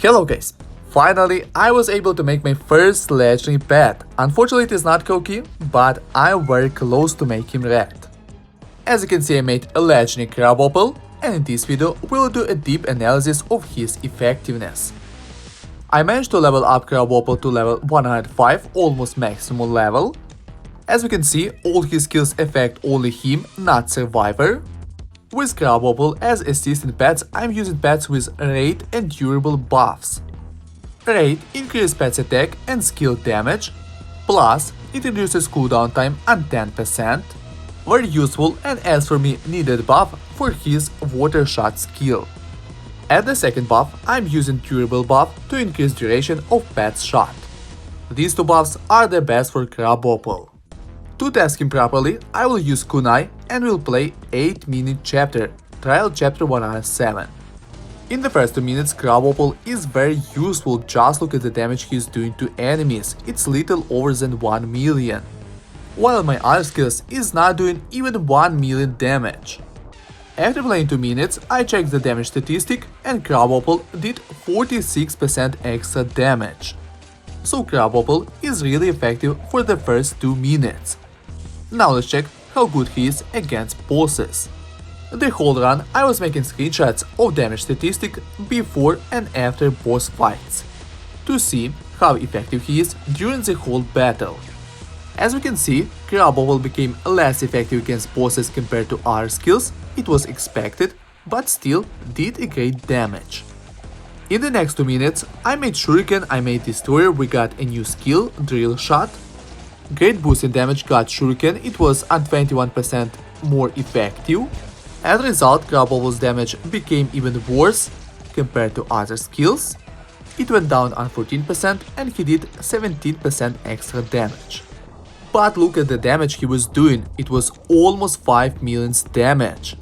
Hello guys! Finally, I was able to make my first legendary pet. Unfortunately it is not Koki, but I'm very close to make him red. As you can see, I made a legendary Crabobble, and in this video we'll do a deep analysis of his effectiveness. I managed to level up Crabobble to level 105, almost maximum level. As we can see, all his skills affect only him, not Survivor. With Crabobble as assistant pets, I'm using pets with raid and durable buffs. Raid increases pet's attack and skill damage, plus it reduces cooldown time on 10%. Very useful, and as for me, needed buff for his water shot skill. At the second buff, I'm using durable buff to increase duration of pet's shot. These two buffs are the best for Crabobble. To test him properly, I will use Kunai and will play 8-minute chapter, trial chapter 107. In the first 2 minutes, Crabobble is very useful. Just look at the damage he's doing to enemies, it's little over than 1 million. While my other skills is not doing even 1 million damage. After playing 2 minutes, I checked the damage statistic and Crabobble did 46% extra damage. So Crabobble is really effective for the first 2 minutes. Now let's check how good he is against bosses. The whole run I was making screenshots of damage statistic before and after boss fights, to see how effective he is during the whole battle. As we can see, Crabobble became less effective against bosses compared to other skills. It was expected, but still did a great damage. In the next 2 minutes, I made Shuriken, I made Destroyer, we got a new skill, Drill Shot. Great boost in damage got Shuriken, it was on 21% more effective. As a result, Craboble's damage became even worse compared to other skills. It went down on 14% and he did 17% extra damage. But look at the damage he was doing, it was almost 5 million damage.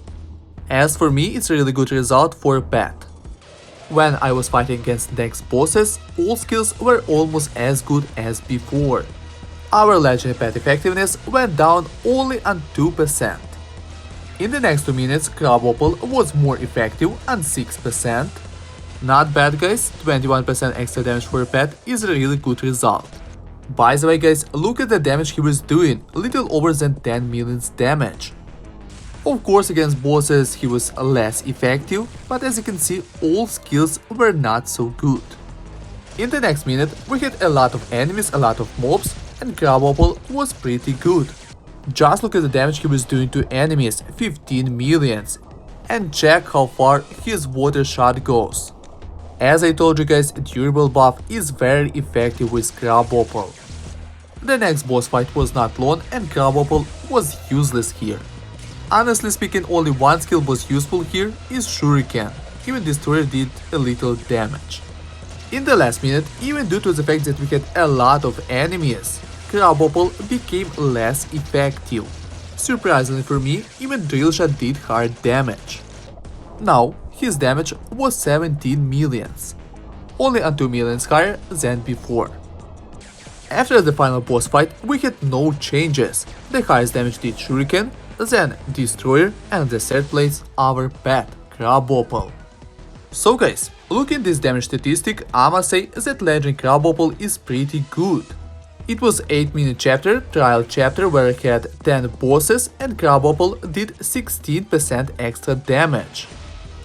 As for me, it's a really good result for a pet. When I was fighting against next bosses, all skills were almost as good as before. Our legendary pet effectiveness went down only on 2%. In the next 2 minutes, Crabobble was more effective on 6%. Not bad guys, 21% extra damage for a pet is a really good result. By the way guys, look at the damage he was doing, little over than 10 million damage. Of course against bosses he was less effective, but as you can see all skills were not so good. In the next minute we had a lot of enemies, a lot of mobs, and Crabobble was pretty good. Just look at the damage he was doing to enemies, 15 millions. And check how far his water shot goes. As I told you guys, durable buff is very effective with Crabobble. The next boss fight was not long and Crabobble was useless here. Honestly speaking, only one skill was useful here is Shuriken, even Destroyer did a little damage. In the last minute, even due to the fact that we had a lot of enemies, Crabobble became less effective. Surprisingly for me, even Drill Shot did hard damage. Now, his damage was 17 millions, only on 2 millions higher than before. After the final boss fight, we had no changes. The highest damage did Shuriken, then Destroyer, and the third place our pet, Crabobble. So guys, looking at this damage statistic, I must say that legendary Crabobble is pretty good. It was 8-minute chapter, trial chapter where I had 10 bosses and Crabobble did 16% extra damage.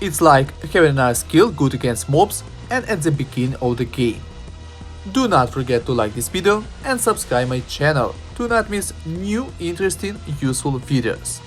It's like having a nice skill, good against mobs and at the beginning of the game. Do not forget to like this video and subscribe my channel to not miss new interesting useful videos.